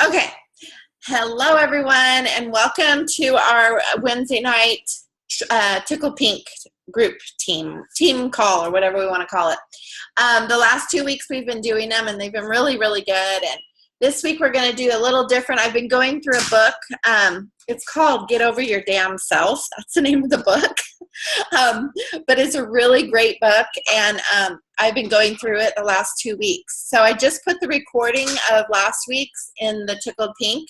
Okay. Hello, everyone, and welcome to our Wednesday night Tickled Pink group team call, or whatever we want to call it. The last 2 weeks we've been doing them, and they've been really, really good. And this week we're going to do a little different. I've been going through a book. It's called Get Over Your Damn Self. That's the name of the book. But it's a really great book, and I've been going through it the last 2 weeks. So I just put the recording of last week's in the Tickled Pink.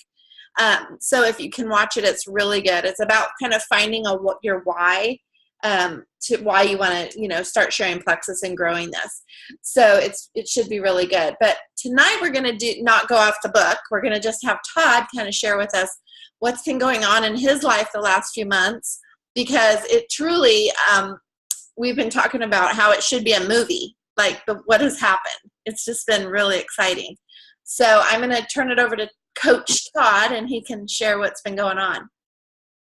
So if you can watch it, it's really good. It's about kind of finding your why, to why you want to, start sharing Plexus and growing this. So it should be really good. But tonight we're going to not go off the book. We're going to just have Todd kind of share with us what's been going on in his life the last few months, because it truly, we've been talking about how it should be a movie, like what has happened. It's just been really exciting. So I'm going to turn it over to Coach Todd, and he can share what's been going on.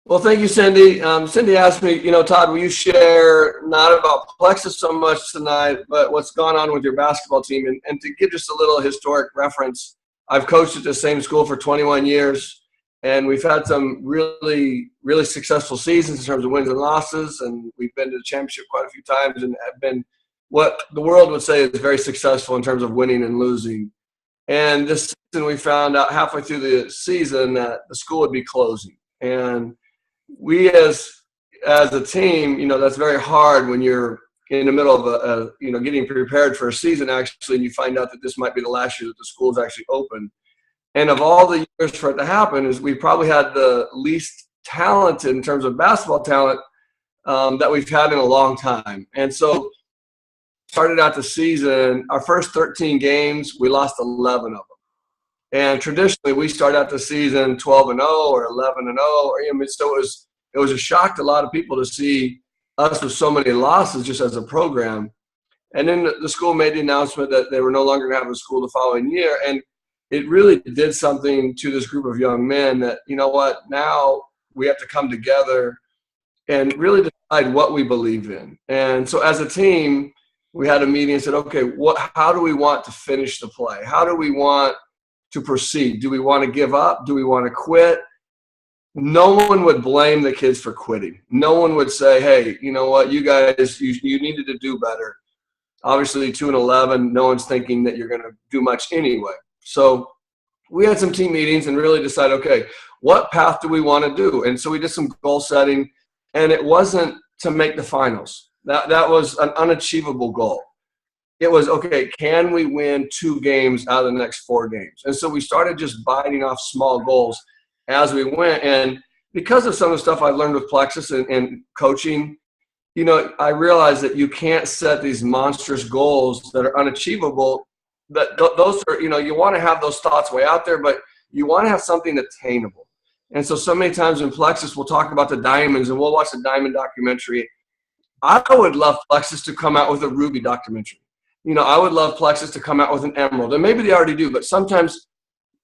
Well, thank you, Cindy. Cindy asked me, Todd, will you share not about Plexus so much tonight, but what's gone on with your basketball team? And to give just a little historic reference, I've coached at the same school for 21 years, and we've had some really, really successful seasons in terms of wins and losses, and we've been to the championship quite a few times and have been what the world would say is very successful in terms of winning and losing. And this season, we found out halfway through the season that the school would be closing. And we, as a team, that's very hard when you're in the middle of getting prepared for a season, actually, and you find out that this might be the last year that the school is actually open. And of all the years for it to happen, is we probably had the least talented in terms of basketball talent that we've had in a long time. And so started out the season, our first 13 games, we lost 11 of them. And traditionally, we start out the season 12-0 or 11-0. So it was a shock to a lot of people to see us with so many losses just as a program. And then the school made the announcement that they were no longer going to have a school the following year. And it really did something to this group of young men that, now we have to come together and really decide what we believe in. And so as a team, we had a meeting and said, okay, how do we want to finish the play? How do we want to proceed? Do we want to give up? Do we want to quit? No one would blame the kids for quitting. No one would say, hey, you know what, you guys, you needed to do better. Obviously, 2-11, no one's thinking that you're going to do much anyway. So we had some team meetings and really decided, okay, what path do we want to do? And so we did some goal setting, and it wasn't to make the finals. That was an unachievable goal. It was, okay, can we win 2 games out of the next 4 games? And so we started just biting off small goals as we went. And because of some of the stuff I learned with Plexus and coaching, I realized that you can't set these monstrous goals that are unachievable. Those are, you want to have those thoughts way out there, but you want to have something attainable. And so many times in Plexus, we'll talk about the diamonds, and we'll watch the diamond documentary. I would love Plexus to come out with a ruby documentary. I would love Plexus to come out with an emerald. And maybe they already do, but sometimes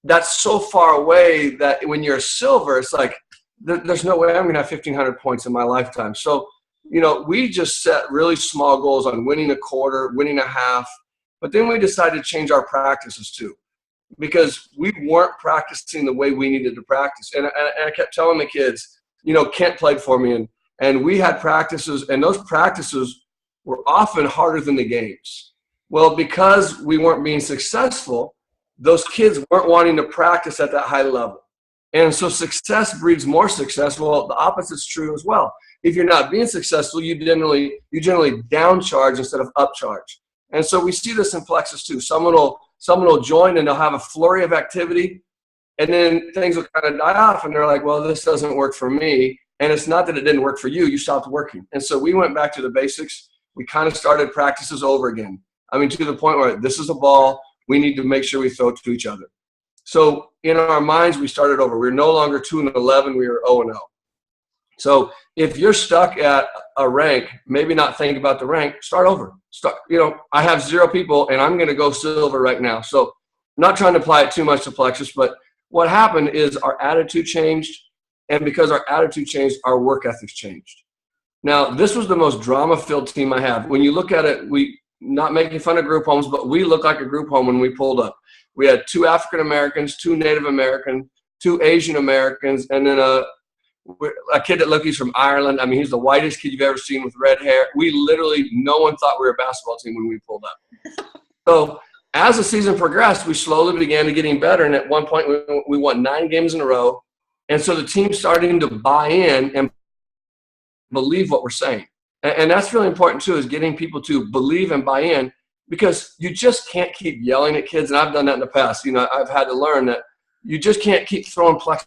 that's so far away that when you're silver, it's like, there's no way I'm going to have 1,500 points in my lifetime. So, we just set really small goals on winning a quarter, winning a half. But then we decided to change our practices too, because we weren't practicing the way we needed to practice. And I kept telling the kids, Kent played for me, and we had practices, and those practices were often harder than the games. Well, because we weren't being successful, those kids weren't wanting to practice at that high level. And so success breeds more success. Well, the opposite's true as well. If you're not being successful, you generally downcharge instead of upcharge. And so we see this in Plexus too. Someone will join and they'll have a flurry of activity, and then things will kind of die off, and they're like, well, this doesn't work for me. And it's not that it didn't work for you. You stopped working. And so we went back to the basics. We kind of started practices over again. To the point where this is a ball. We need to make sure we throw it to each other. So in our minds, we started over. We're no longer 2-11. We were 0-0. So if you're stuck at a rank, maybe not think about the rank, start over. I have 0 people, and I'm going to go silver right now. So I'm not trying to apply it too much to Plexus, but what happened is our attitude changed. And because our attitude changed, our work ethics changed. Now, this was the most drama-filled team I have. When you look at it, not making fun of group homes, but we look like a group home when we pulled up. We had 2 African Americans, 2 Native Americans, 2 Asian Americans, and then a kid that looked, he's from Ireland. I mean, he's the whitest kid you've ever seen with red hair. We literally, no one thought we were a basketball team when we pulled up. So as the season progressed, we slowly began to getting better. And at one point, we won 9 games in a row. And so the team's starting to buy in and believe what we're saying. And that's really important, too, is getting people to believe and buy in, because you just can't keep yelling at kids. And I've done that in the past. You know, I've had to learn that you just can't keep throwing plexus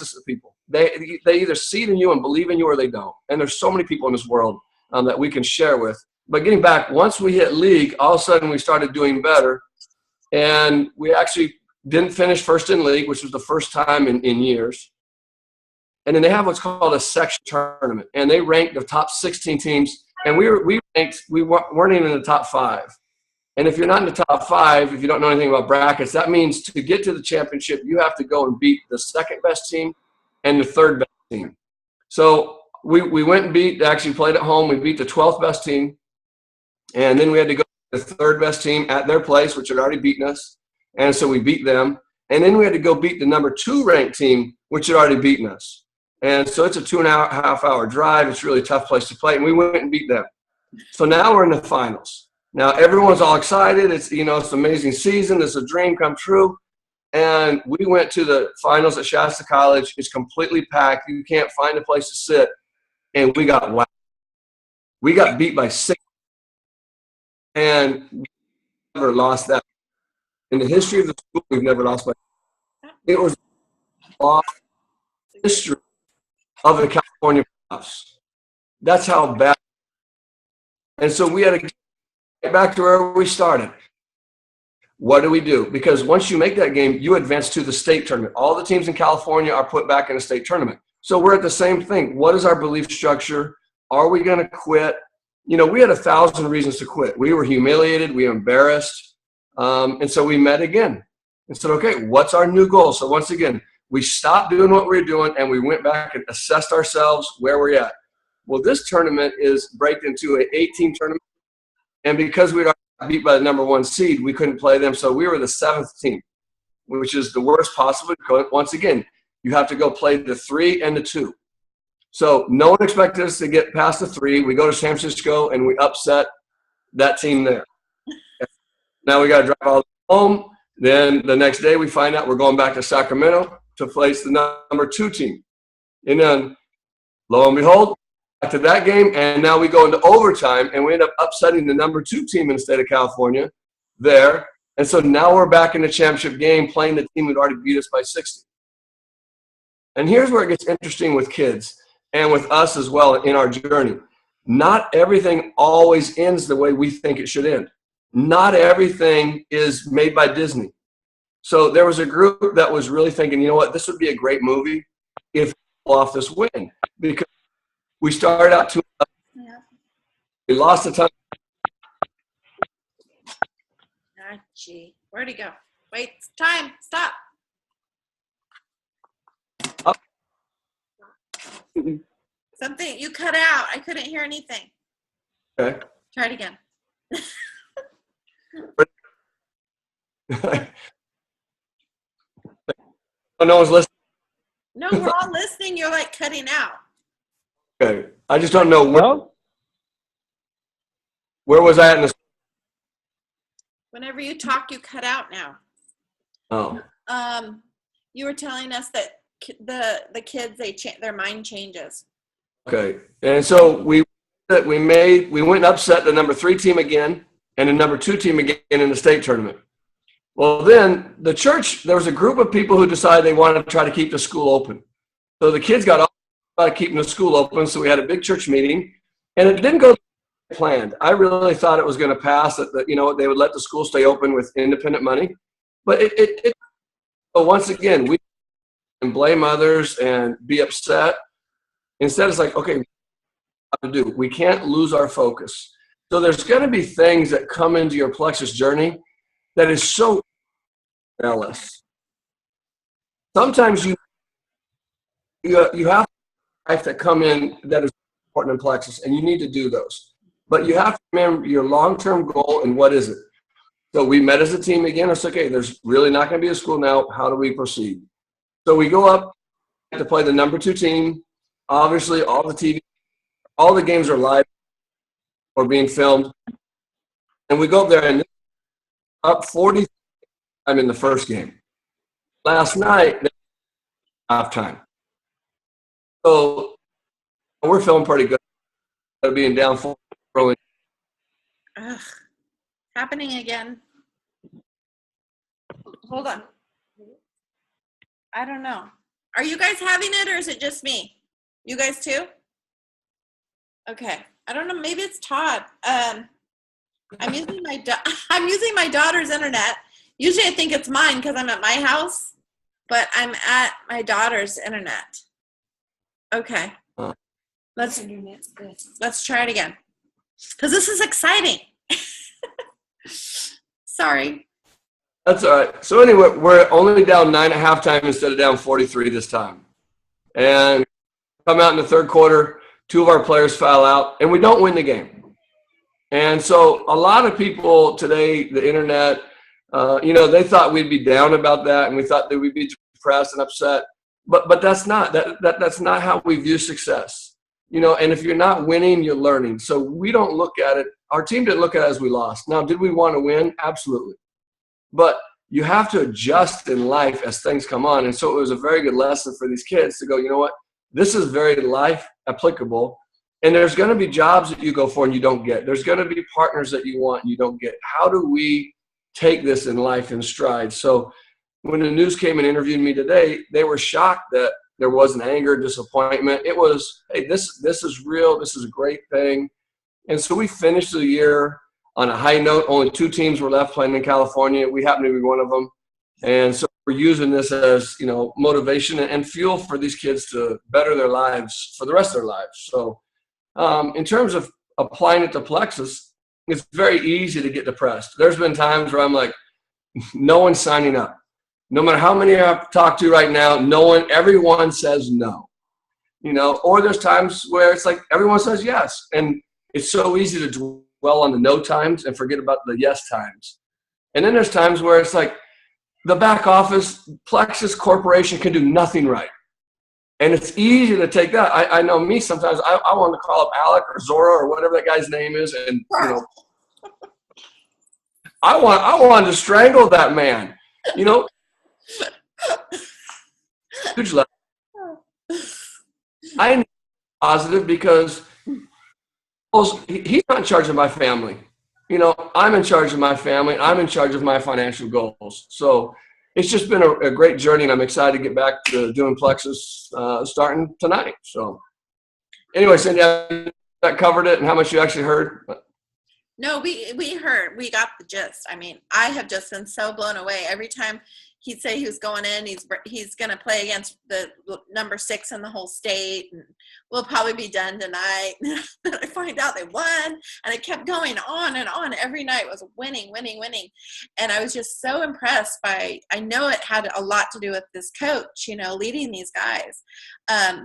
at people. They either see it in you and believe in you, or they don't. And there's so many people in this world that we can share with. But getting back, once we hit league, all of a sudden we started doing better. And we actually didn't finish first in league, which was the first time in years. And then they have what's called a section tournament. And they rank the top 16 teams. And we weren't even in the top 5. And if you're not in the top 5, if you don't know anything about brackets, that means to get to the championship, you have to go and beat the second best team and the third best team. So we went and actually played at home. We beat the 12th best team. And then we had to go to the third best team at their place, which had already beaten us. And so we beat them. And then we had to go beat the number 2 ranked team, which had already beaten us. And so it's a 2.5 hour drive. It's a really tough place to play. And we went and beat them. So now we're in the finals. Now everyone's all excited. It's, you know, it's an amazing season. It's a dream come true. And we went to the finals at Shasta College. It's completely packed. You can't find a place to sit. And we got whacked. We got beat by 6. And we never lost that. In the history of the school, we've never lost by. It was a history of the California playoffs. That's how bad. And so we had to get back to where we started. What do we do? Because once you make that game, you advance to the state tournament. All the teams in California are put back in a state tournament. So we're at the same thing. What is our belief structure? Are we going to quit? You know, we had 1,000 reasons to quit. We were humiliated. We were embarrassed. And so we met again and said, okay, what's our new goal? So once again, we stopped doing what we were doing and we went back and assessed ourselves where we're at. Well, this tournament is breaked into an 8-team tournament. And because we got beat by the number 1 seed, we couldn't play them. So we were the 7th team, which is the worst possible. Once again, you have to go play the 3 and the 2. So no one expected us to get past the 3. We go to San Francisco and we upset that team there. Now we got to drive all the way home. Then the next day we find out we're going back to Sacramento to face the number 2 team. And then lo and behold, back to that game, and now we go into overtime and we end up upsetting the number 2 team in the state of California there. And so now we're back in the championship game playing the team that already beat us by 60. And here's where it gets interesting with kids and with us as well in our journey. Not everything always ends the way we think it should end. Not everything is made by Disney. So there was a group that was really thinking, you know what, this would be a great movie if we pull off this win. Because we started out we lost a ton. Ah, gee. Where'd he go? Wait, time. Stop. Up. Something, you cut out. I couldn't hear anything. Okay. Try it again. No one's listening. No, we're all listening. You're like cutting out. Okay. I just don't know where was I at in this? Whenever you talk, you cut out now. Oh. You were telling us that the kids, their mind changes. Okay. And so we went and upset the number 3 team again and the number 2 team again in the state tournament. Well, then the church, there was a group of people who decided they wanted to try to keep the school open. So the kids got all about keeping the school open. So we had a big church meeting, and it didn't go as planned. I really thought it was going to pass that, you know, they would let the school stay open with independent money. But so once again, we can blame others and be upset. Instead, it's like, okay, what to do? We can't lose our focus. So there's going to be things that come into your plexus journey that is so jealous. Sometimes you have life that come in that is important in plexus, and you need to do those. But you have to remember your long-term goal and what is it. So we met as a team again. It's okay. There's really not going to be a school now. How do we proceed? So we go up to play the number 2 team. Obviously, all the games are live or being filmed. And we go up there and up 40 I'm in the first game. Last night, halftime. So we're feeling pretty good. Being down 4 early. Ugh, happening again. Hold on. I don't know. Are you guys having it, or is it just me? You guys too? Okay. I don't know. Maybe it's Todd. I'm using my daughter's internet. Usually I think it's mine because I'm at my house, but I'm at my daughter's internet. Okay. Let's try it again, because this is exciting. Sorry. That's all right. So anyway, we're only down 9 at halftime instead of down 43 this time. And come out in the third quarter, 2 of our players foul out, and we don't win the game. And so a lot of people today, the internet, they thought we'd be down about that, and we thought that we'd be depressed and upset. But that's not that's not how we view success. And if you're not winning, you're learning. So we don't look at it. Our team didn't look at it as we lost. Now, did we want to win? Absolutely. But you have to adjust in life as things come on. And so it was a very good lesson for these kids to go, you know what? This is very life applicable. And there's going to be jobs that you go for and you don't get. There's going to be partners that you want and you don't get. How do we take this in life in stride? So when the news came and interviewed me today, they were shocked that there wasn't anger, disappointment. It was, hey, this is real. This is a great thing. And so we finished the year on a high note. Only 2 teams were left playing in California. We happen to be one of them. And so we're using this as, motivation and fuel for these kids to better their lives for the rest of their lives. So in terms of applying it to Plexus, it's very easy to get depressed. There's been times where I'm like, no one's signing up. No matter how many I've talked to right now, everyone says no. Or there's times where it's like everyone says yes. And it's so easy to dwell on the no times and forget about the yes times. And then there's times where it's like the back office, Plexus Corporation can do nothing right. And it's easy to take that. I know me sometimes, I want to call up Alec or Zora or whatever that guy's name is. And, I want to strangle that man, Huge level. I am positive because he's not in charge of my family. I'm in charge of my family. I'm in charge of my financial goals. So it's just been a great journey, and I'm excited to get back to doing Plexus starting tonight. So anyway, Cindy, that covered it and how much you actually heard. No, we heard. We got the gist. I mean, I have just been so blown away. Every time he'd say he was going in, he's going to play against the number 6 in the whole state, and we'll probably be done tonight. Then I find out they won, and it kept going on and on. Every night was winning. And I was just so impressed by, I know it had a lot to do with this coach, leading these guys,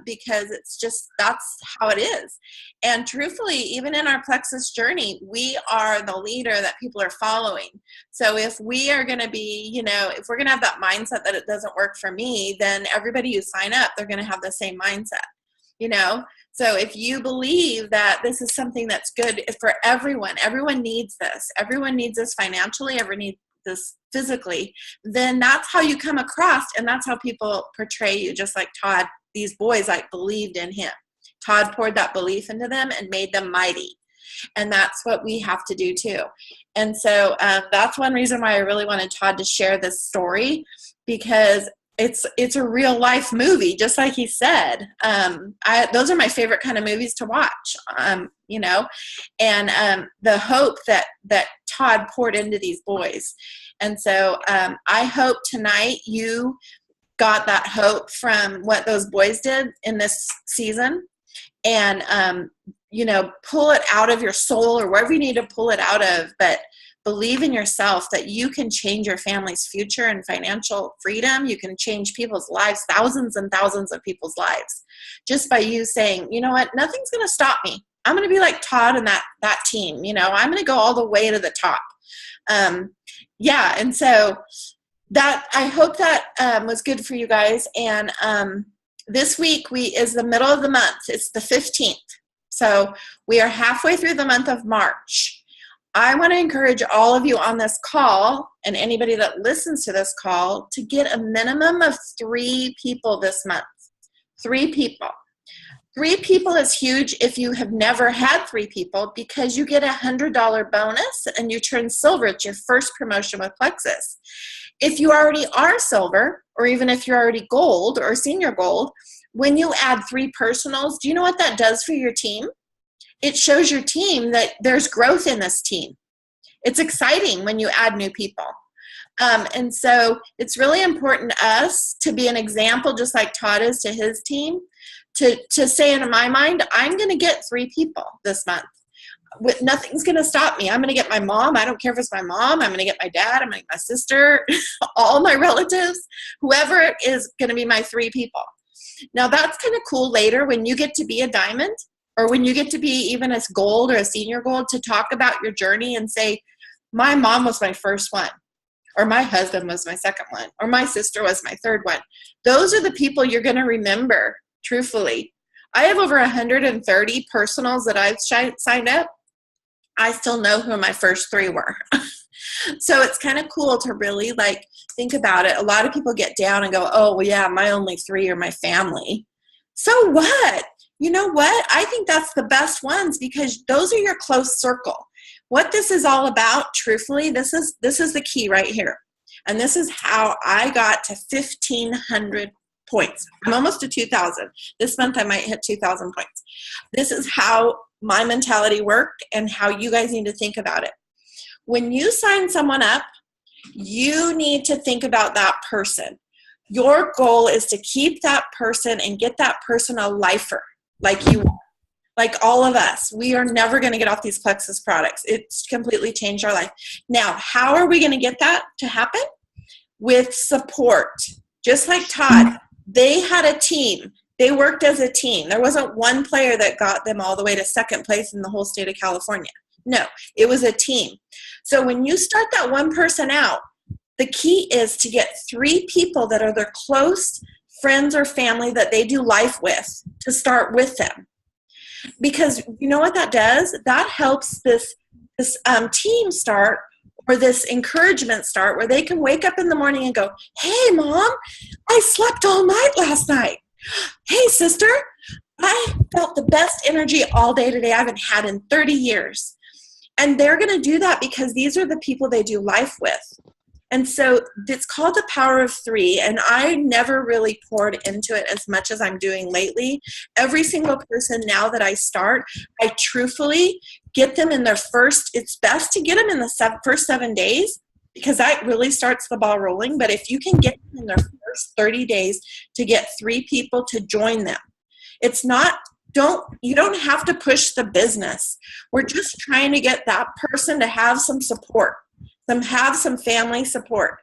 because it's just, that's how it is. And truthfully, even in our Plexus journey, we are the leader that people are following. So if we are going to be, if we're going to have that mindset that it doesn't work for me, then everybody who sign up, they're going to have the same mindset, So if you believe that this is something that's good for everyone needs this. Everyone needs this financially, everyone needs this physically, then that's how you come across, and that's how people portray you, just like Todd. These boys believed in him. Todd poured that belief into them and made them mighty. And that's what we have to do too. And so that's one reason why I really wanted Todd to share this story, because it's a real life movie, just like he said. Those are my favorite kind of movies to watch, and the hope that Todd poured into these boys. And so I hope tonight you got that hope from what those boys did in this season, and pull it out of your soul or wherever you need to pull it out of, but believe in yourself that you can change your family's future and financial freedom. You can change people's lives, thousands and thousands of people's lives, just by you saying, you know what, nothing's going to stop me. I'm going to be like Todd and that team. I'm going to go all the way to the top. Yeah, and so that, I hope that was good for you guys. And this week is the middle of the month. It's the 15th. So we are halfway through the month of March. I want to encourage all of you on this call and anybody that listens to this call to get a minimum of 3 people this month. 3 people. 3 people is huge if you have never had 3 people, because you get $100 bonus and you turn silver. It's your first promotion with Plexus. If you already are silver, or even if you're already gold or senior gold, when you add 3 personals, do you know what that does for your team? It shows your team that there's growth in this team. It's exciting when you add new people. And so it's really important to us to be an example, just like Todd is to his team, to say, in my mind, I'm going to get 3 people this month. Nothing's going to stop me. I'm going to get my mom. I don't care if it's my mom. I'm going to get my dad. I'm going to get my sister, all my relatives, whoever is going to be my 3 people. Now, that's kind of cool later when you get to be a diamond, or when you get to be even a gold or a senior gold, to talk about your journey and say, my mom was my first one, or my husband was my second one, or my sister was my third one. Those are the people you're going to remember, truthfully. I have over 130 personals that I've signed up. I still know who my first 3 were. So it's kind of cool to really think about it. A lot of people get down and go, oh, well, yeah, my only 3 are my family. So what? You know what? I think that's the best ones, because those are your close circle. What this is all about, truthfully, this is the key right here. And this is how I got to 1,500 points. I'm almost to 2,000. This month I might hit 2,000 points. This is how my mentality worked and how you guys need to think about it. When you sign someone up, you need to think about that person. Your goal is to keep that person and get that person a lifer, like you are. Like all of us, we are never going to get off these Plexus products. It's completely changed our life. Now, how are we going to get that to happen? With support. Just like Todd, they had a team. They worked as a team. There wasn't one player that got them all the way to second place in the whole state of California. No, it was a team. So when you start that one person out, the key is to get 3 people that are their close friends or family that they do life with to start with them. Because you know what that does? That helps this team start, or this encouragement start, where they can wake up in the morning and go, hey, Mom, I slept all night last night. Hey, sister, I felt the best energy all day today I haven't had in 30 years. And they're going to do that because these are the people they do life with. And so it's called the power of 3, and I never really poured into it as much as I'm doing lately. Every single person now that I start, I truthfully get them in their first, it's best to get them in the first 7 days, because that really starts the ball rolling. But if you can get them in their first 30 days to get 3 people to join them, it's not, you don't have to push the business. We're just trying to get that person to have some support. Have some family support.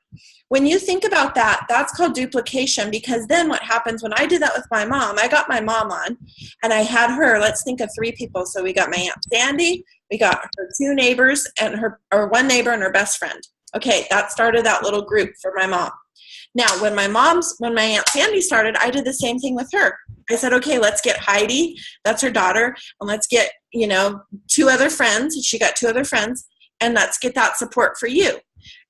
When you think about that, that's called duplication, because then what happens when I did that with my mom, I got my mom on and I had her, let's think of 3 people. So we got my Aunt Sandy, we got her 2 neighbors and or 1 neighbor and her best friend. Okay, that started that little group for my mom. Now, when my Aunt Sandy started, I did the same thing with her. I said, okay, let's get Heidi, that's her daughter, and let's get, 2 other friends. She got 2 other friends. And let's get that support for you.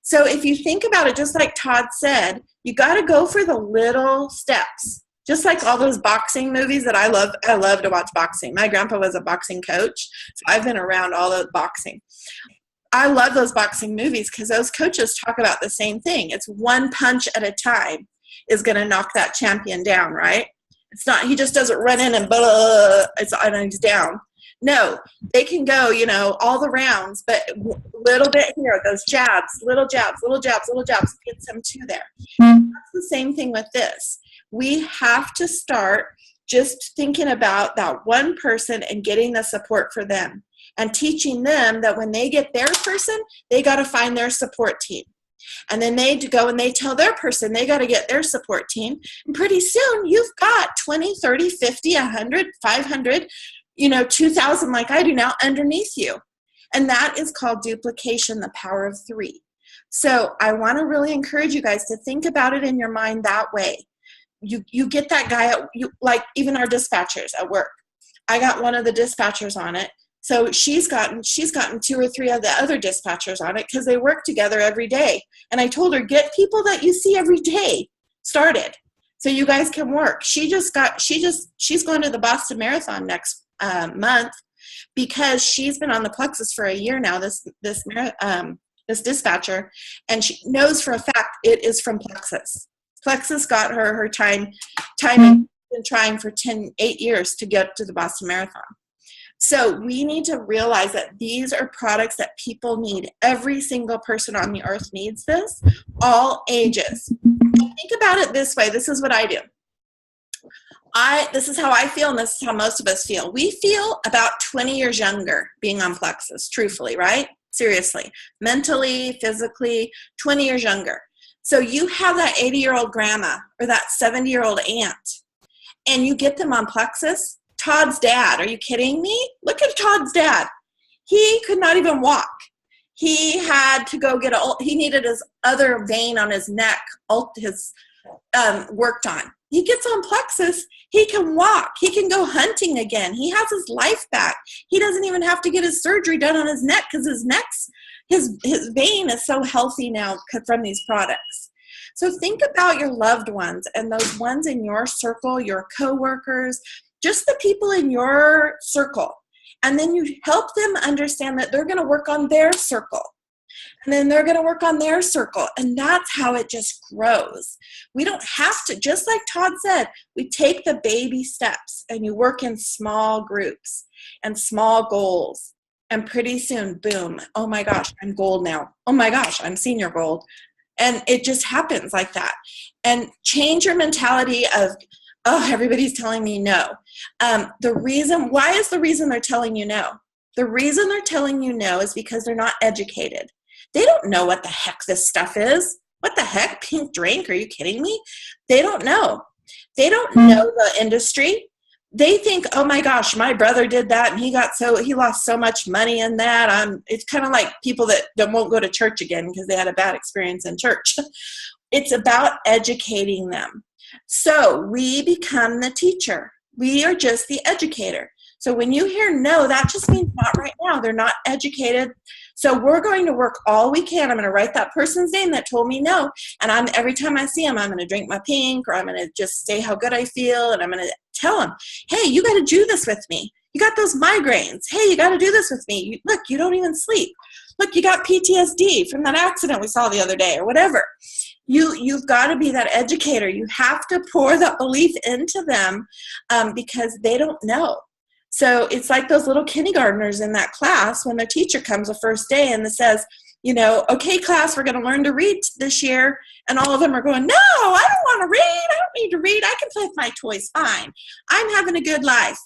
So if you think about it, just like Todd said, you got to go for the little steps. Just like all those boxing movies that I love. I love to watch boxing. My grandpa was a boxing coach, so I've been around all the boxing. I love those boxing movies because those coaches talk about the same thing. It's one punch at a time is going to knock that champion down, right? It's not, he just doesn't run in and and he's down. No, they can go, all the rounds, but little bit here, those jabs, little jabs, gets them to there. That's the same thing with this. We have to start just thinking about that one person and getting the support for them and teaching them that when they get their person, they got to find their support team. And then they go and they tell their person they got to get their support team. And pretty soon you've got 20, 30, 50, 100, 500, 2,000 like I do now underneath you. And that is called duplication, the power of 3. So I want to really encourage you guys to think about it in your mind that way. You get that guy, like even our dispatchers at work. I got one of the dispatchers on it. So she's gotten 2 or 3 of the other dispatchers on it because they work together every day. And I told her, get people that you see every day started so you guys can work. She's going to the Boston Marathon next month because she's been on the Plexus for a year now, this dispatcher, and she knows for a fact it is from Plexus. Plexus got her time been trying for 8 years to get to the Boston Marathon. So we need to realize that these are products that people need. Every single person on the earth needs this, all ages. Think about it this way. This is what I do. This is how I feel, and this is how most of us feel. We feel about 20 years younger being on Plexus, truthfully, right? Seriously. Mentally, physically, 20 years younger. So you have that 80-year-old grandma or that 70-year-old aunt, and you get them on Plexus. Todd's dad, are you kidding me? Look at Todd's dad. He could not even walk. He had to go he needed his other vein on his neck, worked on. He gets on Plexus, he can walk. He can go hunting again. He has his life back. He doesn't even have to get his surgery done on his neck because his vein is so healthy now from these products. So think about your loved ones and those ones in your circle, your coworkers, just the people in your circle. And then you help them understand that they're going to work on their circle. And then they're going to work on their circle. And that's how it just grows. We don't have to, just like Todd said, we take the baby steps and you work in small groups and small goals. And pretty soon, boom, oh my gosh, I'm gold now. Oh my gosh, I'm senior gold. And it just happens like that. And change your mentality of, oh, everybody's telling me no. Why is the reason they're telling you no? The reason they're telling you no is because they're not educated. They don't know what the heck this stuff is. What the heck? Pink drink? Are you kidding me? They don't know. They don't know the industry. They think, oh my gosh, my brother did that and he lost so much money in that. It's kind of like people that won't go to church again because they had a bad experience in church. It's about educating them. So we become the teacher. We are just the educator. So when you hear no, that just means not right now. They're not educated. So we're going to work all we can. I'm going to write that person's name that told me no. And every time I see him, I'm going to drink my pink, or I'm going to just say how good I feel. And I'm going to tell him, hey, you got to do this with me. You got those migraines. Hey, you got to do this with me. Look, you don't even sleep. Look, you got PTSD from that accident we saw the other day or whatever. You've got to be that educator. You have to pour that belief into them because they don't know. So it's like those little kindergartners in that class when their teacher comes the first day and says, okay, class, we're going to learn to read this year. And all of them are going, no, I don't want to read. I don't need to read. I can play with my toys fine. I'm having a good life.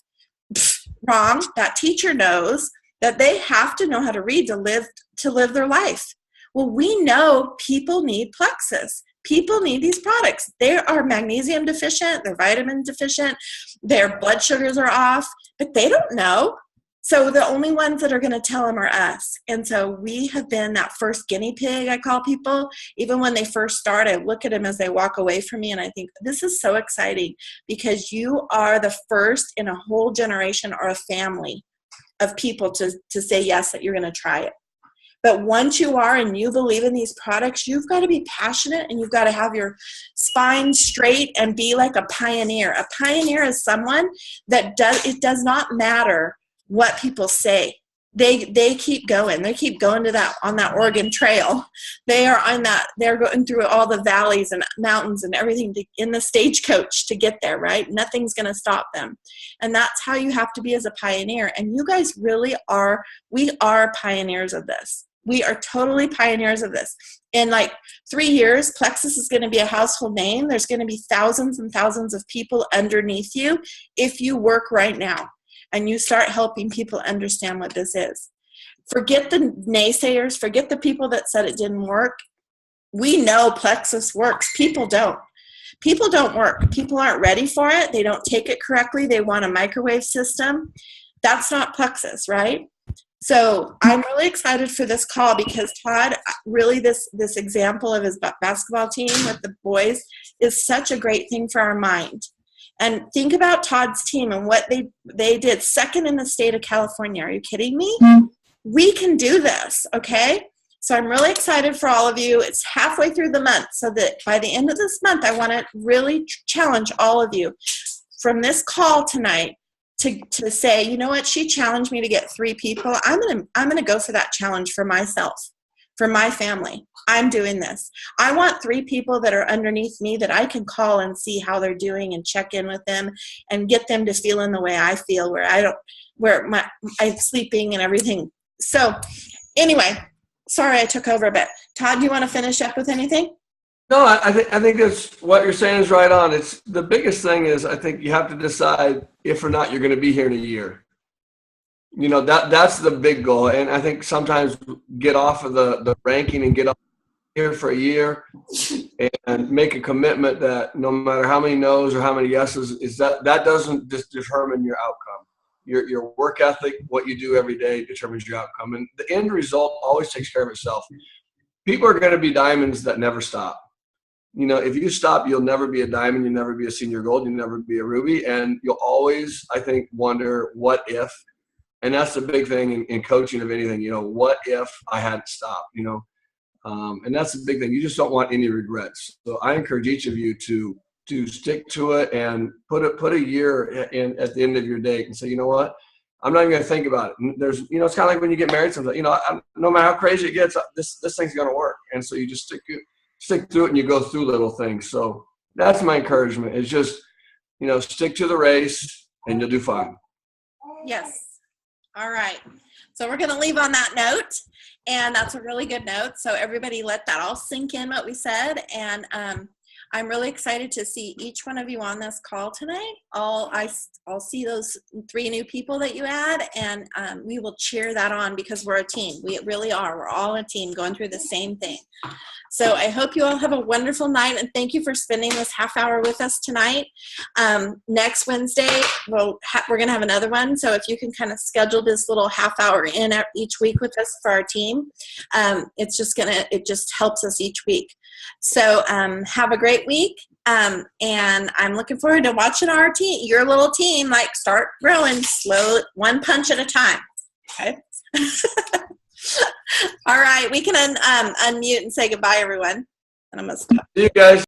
Pfft, wrong. That teacher knows that they have to know how to read to live their life. Well, we know people need Plexus. People need these products. They are magnesium deficient. They're vitamin deficient. Their blood sugars are off, but they don't know. So the only ones that are going to tell them are us. And so we have been that first guinea pig, I call people. Even when they first start, I look at them as they walk away from me and I think, this is so exciting because you are the first in a whole generation or a family of people to say yes, that you're going to try it. But once you are and you believe in these products, you've got to be passionate and you've got to have your spine straight and be like a pioneer. A pioneer is someone that it does not matter what people say. They keep going. They keep going on that Oregon Trail. They're going through all the valleys and mountains and everything in the stagecoach to get there, right? Nothing's going to stop them. And that's how you have to be as a pioneer. And you guys really are, we are pioneers of this. We are totally pioneers of this. In like 3 years, Plexus is going to be a household name. There's going to be thousands and thousands of people underneath you if you work right now and you start helping people understand what this is. Forget the naysayers. Forget the people that said it didn't work. We know Plexus works. People don't. People don't work. People aren't ready for it. They don't take it correctly. They want a microwave system. That's not Plexus, right? So I'm really excited for this call because Todd, really this example of his basketball team with the boys is such a great thing for our mind. And think about Todd's team and what they did, second in the state of California. Are you kidding me? We can do this, okay? So I'm really excited for all of you. It's halfway through the month, so that by the end of this month, I want to really challenge all of you from this call tonight to say, you know what, she challenged me to get 3 people. I'm gonna go for that challenge for myself, for my family. I'm doing this. I want 3 people that are underneath me that I can call and see how they're doing and check in with them and get them to feel in the way I feel, where I'm sleeping and everything. So anyway, sorry I took over a bit. Todd, do you want to finish up with anything? No, I think that's what you're saying is right on. It's the biggest thing is I think you have to decide if or not you're going to be here in a year. You know, that's the big goal. And I think sometimes get off of the ranking and get up here for a year and make a commitment that no matter how many no's or how many yeses, is that doesn't just determine your outcome. Your work ethic, what you do every day determines your outcome. And the end result always takes care of itself. People are going to be diamonds that never stop. You know, if you stop, you'll never be a diamond, you'll never be a senior gold, you'll never be a ruby, and you'll always, I think, wonder what if. And that's the big thing in coaching of anything, you know, what if I hadn't stopped, you know? And that's the big thing. You just don't want any regrets. So I encourage each of you to stick to it and put a year in at the end of your date and say, you know what, I'm not even going to think about it. There's, you know, it's kind of like when you get married, sometimes, you know, no matter how crazy it gets, this thing's going to work. And so you just stick through it and you go through little things. So that's my encouragement is just, you know, stick to the race and you'll do fine. Yes. All right. So we're going to leave on that note, and that's a really good note. So everybody let that all sink in what we said. And I'm really excited to see each one of you on this call tonight. I'll see those 3 new people that you add, and we will cheer that on because we're a team. We really are. We're all a team going through the same thing. So I hope you all have a wonderful night, and thank you for spending this half hour with us tonight. Next Wednesday, we're going to have another one. So if you can kind of schedule this little half hour in each week with us for our team, it just helps us each week. So have a great week, and I'm looking forward to watching your little team, like start growing slow, one punch at a time. Okay. All right, we can unmute and say goodbye, everyone. And I'm gonna stop. See you guys.